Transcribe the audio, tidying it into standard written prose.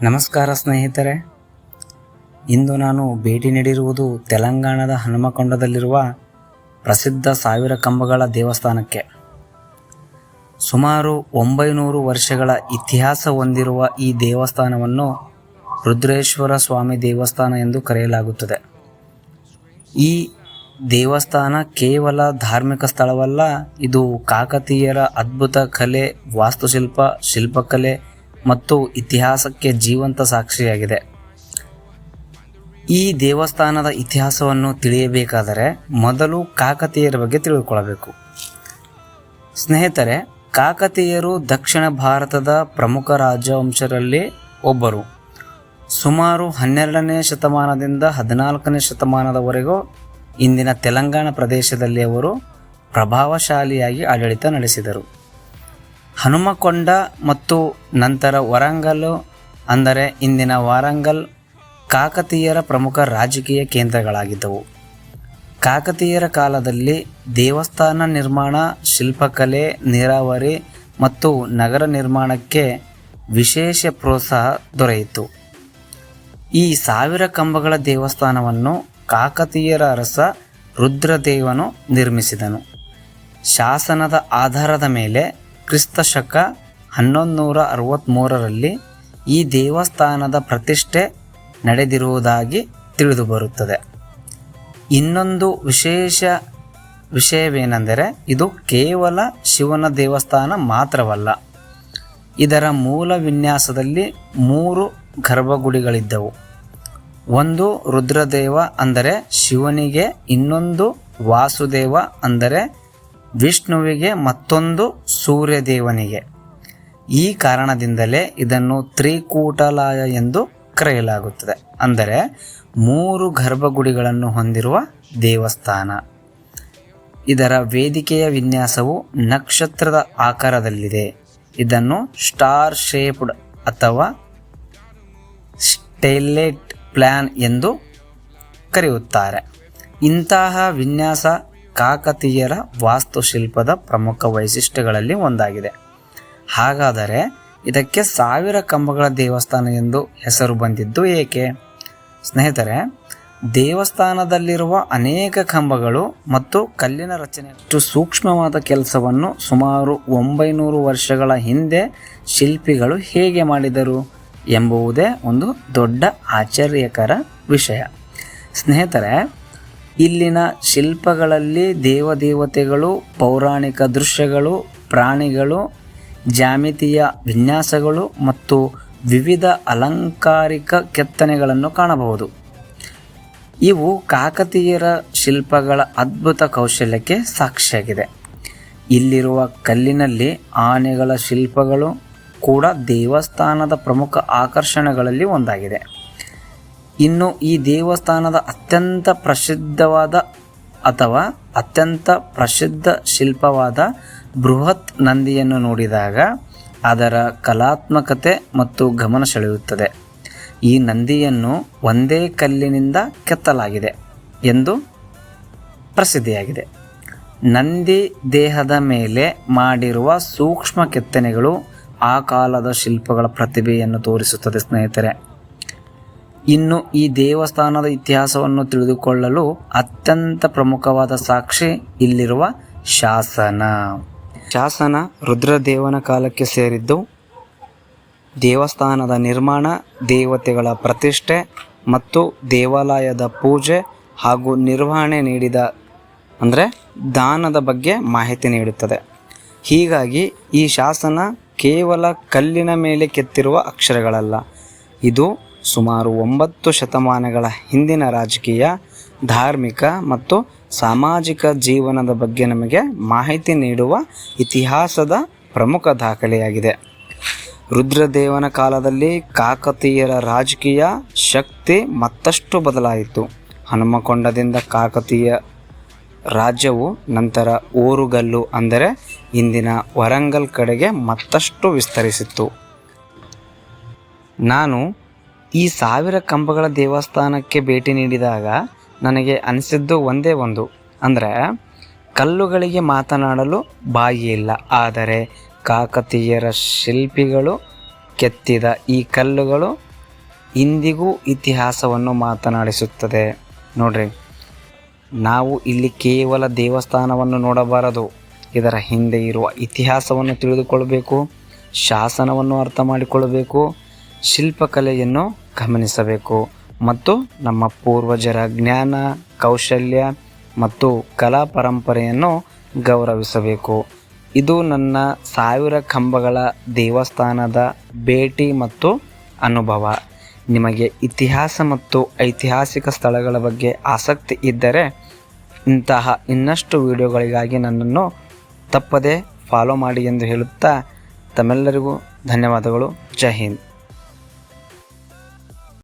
ನಮಸ್ಕಾರ ಸ್ನೇಹಿತರೆ, ಇಂದು ನಾನು ಭೇಟಿ ನೀಡಿರುವುದು ತೆಲಂಗಾಣದ ಹನುಮಕೊಂಡದಲ್ಲಿರುವ ಪ್ರಸಿದ್ಧ ಸಾವಿರ ಕಂಬಗಳ ದೇವಸ್ಥಾನಕ್ಕೆ. ಸುಮಾರು 900 ವರ್ಷಗಳ ಇತಿಹಾಸ ಹೊಂದಿರುವ ಈ ದೇವಸ್ಥಾನವನ್ನು ರುದ್ರೇಶ್ವರ ಸ್ವಾಮಿ ದೇವಸ್ಥಾನ ಎಂದು ಕರೆಯಲಾಗುತ್ತದೆ. ಈ ದೇವಸ್ಥಾನ ಕೇವಲ ಧಾರ್ಮಿಕ ಸ್ಥಳವಲ್ಲ, ಇದು ಕಾಕತೀಯರ ಅದ್ಭುತ ಕಲೆ, ವಾಸ್ತುಶಿಲ್ಪ, ಶಿಲ್ಪಕಲೆ ಮತ್ತು ಇತಿಹಾಸಕ್ಕೆ ಜೀವಂತ ಸಾಕ್ಷಿಯಾಗಿದೆ. ಈ ದೇವಸ್ಥಾನದ ಇತಿಹಾಸವನ್ನು ತಿಳಿಯಬೇಕಾದರೆ ಮೊದಲು ಕಾಕತೀಯರ ಬಗ್ಗೆ ತಿಳಿದುಕೊಳ್ಳಬೇಕು. ಸ್ನೇಹಿತರೆ, ಕಾಕತೀಯರು ದಕ್ಷಿಣ ಭಾರತದ ಪ್ರಮುಖ ರಾಜವಂಶರಲ್ಲಿ ಒಬ್ಬರು. ಸುಮಾರು 12ನೇ ಶತಮಾನದಿಂದ 14ನೇ ಶತಮಾನದವರೆಗೂ ಇಂದಿನ ತೆಲಂಗಾಣ ಪ್ರದೇಶದಲ್ಲಿ ಅವರು ಪ್ರಭಾವಶಾಲಿಯಾಗಿ ಆಡಳಿತ ನಡೆಸಿದರು. ಹನುಮಕೊಂಡ ಮತ್ತು ನಂತರ ವರಂಗಲ್ ಅಂದರೆ ಇಂದಿನ ವಾರಂಗಲ್ ಕಾಕತೀಯರ ಪ್ರಮುಖ ರಾಜಕೀಯ ಕೇಂದ್ರಗಳಾಗಿದ್ದವು. ಕಾಕತೀಯರ ಕಾಲದಲ್ಲಿ ದೇವಸ್ಥಾನ ನಿರ್ಮಾಣ, ಶಿಲ್ಪಕಲೆ, ನೀರಾವರಿ ಮತ್ತು ನಗರ ನಿರ್ಮಾಣಕ್ಕೆ ವಿಶೇಷ ಪ್ರೋತ್ಸಾಹ ದೊರೆಯಿತು. ಈ ಸಾವಿರ ಕಂಬಗಳ ದೇವಸ್ಥಾನವನ್ನು ಕಾಕತೀಯರ ಅರಸ ರುದ್ರದೇವನು ನಿರ್ಮಿಸಿದನು. ಶಾಸನದ ಆಧಾರದ ಮೇಲೆ ಕ್ರಿಸ್ತ ಶಕ 1163ರಲ್ಲಿ ಈ ದೇವಸ್ಥಾನದ ಪ್ರತಿಷ್ಠೆ ನಡೆದಿರುವುದಾಗಿ ತಿಳಿದುಬರುತ್ತದೆ. ಇನ್ನೊಂದು ವಿಷಯವೇನೆಂದರೆ ಇದು ಕೇವಲ ಶಿವನ ದೇವಸ್ಥಾನ ಮಾತ್ರವಲ್ಲ. ಇದರ ಮೂಲ ವಿನ್ಯಾಸದಲ್ಲಿ 3 ಗರ್ಭಗುಡಿಗಳಿದ್ದವು. ಒಂದು ರುದ್ರದೇವ ಅಂದರೆ ಶಿವನಿಗೆ, ಇನ್ನೊಂದು ವಾಸುದೇವ ಅಂದರೆ ವಿಷ್ಣುವಿಗೆ, ಮತ್ತೊಂದು ಸೂರ್ಯದೇವನಿಗೆ. ಈ ಕಾರಣದಿಂದಲೇ ಇದನ್ನು ತ್ರಿಕೂಟಾಲಯ ಎಂದು ಕರೆಯಲಾಗುತ್ತದೆ, ಅಂದರೆ 3 ಗರ್ಭಗುಡಿಗಳನ್ನು ಹೊಂದಿರುವ ದೇವಸ್ಥಾನ. ಇದರ ವೇದಿಕೆಯ ವಿನ್ಯಾಸವು ನಕ್ಷತ್ರದ ಆಕಾರದಲ್ಲಿದೆ. ಇದನ್ನು ಸ್ಟಾರ್ ಶೇಪ್ಡ್ ಅಥವಾ ಸ್ಟೈಲೇಟ್ ಪ್ಲಾನ್ ಎಂದು ಕರೆಯುತ್ತಾರೆ. ಇಂತಹ ವಿನ್ಯಾಸ ಕಾಕತೀಯರ ವಾಸ್ತುಶಿಲ್ಪದ ಪ್ರಮುಖ ವೈಶಿಷ್ಟ್ಯಗಳಲ್ಲಿ ಒಂದಾಗಿದೆ. ಹಾಗಾದರೆ ಇದಕ್ಕೆ ಸಾವಿರ ಕಂಬಗಳ ದೇವಸ್ಥಾನ ಎಂದು ಹೆಸರು ಬಂದಿದ್ದು ಏಕೆ? ಸ್ನೇಹಿತರೆ, ದೇವಸ್ಥಾನದಲ್ಲಿರುವ ಅನೇಕ ಕಂಬಗಳು ಮತ್ತು ಕಲ್ಲಿನ ರಚನೆ ಸೂಕ್ಷ್ಮವಾದ ಕೆಲಸವನ್ನು ಸುಮಾರು 900 ವರ್ಷಗಳ ಹಿಂದೆ ಶಿಲ್ಪಿಗಳು ಹೇಗೆ ಮಾಡಿದರು ಎಂಬುದೇ ಒಂದು ದೊಡ್ಡ ಆಶ್ಚರ್ಯಕರ ವಿಷಯ. ಸ್ನೇಹಿತರೆ, ಇಲ್ಲಿನ ಶಿಲ್ಪಗಳಲ್ಲಿ ದೇವದೇವತೆಗಳು, ಪೌರಾಣಿಕ ದೃಶ್ಯಗಳು, ಪ್ರಾಣಿಗಳು, ಜ್ಯಾಮಿತೀಯ ವಿನ್ಯಾಸಗಳು ಮತ್ತು ವಿವಿಧ ಅಲಂಕಾರಿಕ ಕೆತ್ತನೆಗಳನ್ನು ಕಾಣಬಹುದು. ಇವು ಕಾಕತೀಯರ ಶಿಲ್ಪಗಳ ಅದ್ಭುತ ಕೌಶಲ್ಯಕ್ಕೆ ಸಾಕ್ಷಿಯಾಗಿದೆ. ಇಲ್ಲಿರುವ ಕಲ್ಲಿನಲ್ಲಿ ಆನೆಗಳ ಶಿಲ್ಪಗಳು ಕೂಡ ದೇವಸ್ಥಾನದ ಪ್ರಮುಖ ಆಕರ್ಷಣೆಗಳಲ್ಲಿ ಒಂದಾಗಿದೆ. ಇನ್ನು ಈ ದೇವಸ್ಥಾನದ ಅತ್ಯಂತ ಪ್ರಸಿದ್ಧ ಶಿಲ್ಪವಾದ ಬೃಹತ್ ನಂದಿಯನ್ನು ನೋಡಿದಾಗ ಅದರ ಕಲಾತ್ಮಕತೆ ಮತ್ತು ಗಮನ ಸೆಳೆಯುತ್ತದೆ. ಈ ನಂದಿಯನ್ನು ಒಂದೇ ಕಲ್ಲಿನಿಂದ ಕೆತ್ತಲಾಗಿದೆ ಎಂದು ಪ್ರಸಿದ್ಧಿಯಾಗಿದೆ. ನಂದಿ ದೇಹದ ಮೇಲೆ ಮಾಡಿರುವ ಸೂಕ್ಷ್ಮ ಕೆತ್ತನೆಗಳು ಆ ಕಾಲದ ಶಿಲ್ಪಗಳ ಪ್ರತಿಭೆಯನ್ನು ತೋರಿಸುತ್ತದೆ. ಸ್ನೇಹಿತರೆ, ಇನ್ನು ಈ ದೇವಸ್ಥಾನದ ಇತಿಹಾಸವನ್ನು ತಿಳಿದುಕೊಳ್ಳಲು ಅತ್ಯಂತ ಪ್ರಮುಖವಾದ ಸಾಕ್ಷಿ ಇಲ್ಲಿರುವ ಶಾಸನ. ರುದ್ರದೇವನ ಕಾಲಕ್ಕೆ ಸೇರಿದ್ದು. ದೇವಸ್ಥಾನದ ನಿರ್ಮಾಣ, ದೇವತೆಗಳ ಪ್ರತಿಷ್ಠೆ ಮತ್ತು ದೇವಾಲಯದ ಪೂಜೆ ಹಾಗೂ ನಿರ್ವಹಣೆ ದಾನದ ಬಗ್ಗೆ ಮಾಹಿತಿ ನೀಡುತ್ತದೆ. ಹೀಗಾಗಿ ಈ ಶಾಸನ ಕೇವಲ ಕಲ್ಲಿನ ಮೇಲೆ ಕೆತ್ತಿರುವ ಅಕ್ಷರಗಳಲ್ಲ, ಇದು ಸುಮಾರು 9 ಶತಮಾನಗಳ ಹಿಂದಿನ ರಾಜಕೀಯ, ಧಾರ್ಮಿಕ ಮತ್ತು ಸಾಮಾಜಿಕ ಜೀವನದ ಬಗ್ಗೆ ನಮಗೆ ಮಾಹಿತಿ ನೀಡುವ ಇತಿಹಾಸದ ಪ್ರಮುಖ ದಾಖಲೆಯಾಗಿದೆ. ರುದ್ರದೇವನ ಕಾಲದಲ್ಲಿ ಕಾಕತೀಯರ ರಾಜಕೀಯ ಶಕ್ತಿ ಮತ್ತಷ್ಟು ಬದಲಾಯಿತು. ಹನುಮಕೊಂಡದಿಂದ ಕಾಕತೀಯ ರಾಜ್ಯವು ನಂತರ ಓರುಗಲ್ಲು ಅಂದರೆ ಇಂದಿನ ವರಂಗಲ್ ಕಡೆಗೆ ಮತ್ತಷ್ಟು ವಿಸ್ತರಿಸಿತ್ತು. ನಾನು ಈ ಸಾವಿರ ಕಂಬಗಳ ದೇವಸ್ಥಾನಕ್ಕೆ ಭೇಟಿ ನೀಡಿದಾಗ ನನಗೆ ಅನಿಸಿದ್ದು ಒಂದೇ ಒಂದು, ಅಂದರೆ ಕಲ್ಲುಗಳಿಗೆ ಮಾತನಾಡಲು ಬಾಯಿಯಿಲ್ಲ, ಆದರೆ ಕಾಕತೀಯರ ಶಿಲ್ಪಿಗಳು ಕೆತ್ತಿದ ಈ ಕಲ್ಲುಗಳು ಇಂದಿಗೂ ಇತಿಹಾಸವನ್ನು ಮಾತನಾಡಿಸುತ್ತದೆ. ನೋಡ್ರಿ, ನಾವು ಇಲ್ಲಿ ಕೇವಲ ದೇವಸ್ಥಾನವನ್ನು ನೋಡಬಾರದು, ಇದರ ಹಿಂದೆ ಇರುವ ಇತಿಹಾಸವನ್ನು ತಿಳಿದುಕೊಳ್ಳಬೇಕು, ಶಾಸನವನ್ನು ಅರ್ಥ ಮಾಡಿಕೊಳ್ಳಬೇಕು, ಶಿಲ್ಪಕಲೆಯನ್ನು ಗಮನಿಸಬೇಕು ಮತ್ತು ನಮ್ಮ ಪೂರ್ವಜರ ಜ್ಞಾನ, ಕೌಶಲ್ಯ ಮತ್ತು ಕಲಾ ಪರಂಪರೆಯನ್ನು ಗೌರವಿಸಬೇಕು. ಇದು ನನ್ನ 1000 ಕಂಬಗಳ ದೇವಸ್ಥಾನದ ಭೇಟಿ ಮತ್ತು ಅನುಭವ. ನಿಮಗೆ ಇತಿಹಾಸ ಮತ್ತು ಐತಿಹಾಸಿಕ ಸ್ಥಳಗಳ ಬಗ್ಗೆ ಆಸಕ್ತಿ ಇದ್ದರೆ ಇಂತಹ ಇನ್ನಷ್ಟು ವಿಡಿಯೋಗಳಿಗಾಗಿ ನನ್ನನ್ನು ತಪ್ಪದೇ ಫಾಲೋ ಮಾಡಿ ಎಂದು ಹೇಳುತ್ತಾ ತಮ್ಮೆಲ್ಲರಿಗೂ ಧನ್ಯವಾದಗಳು. ಜೈ ಹಿಂದ್.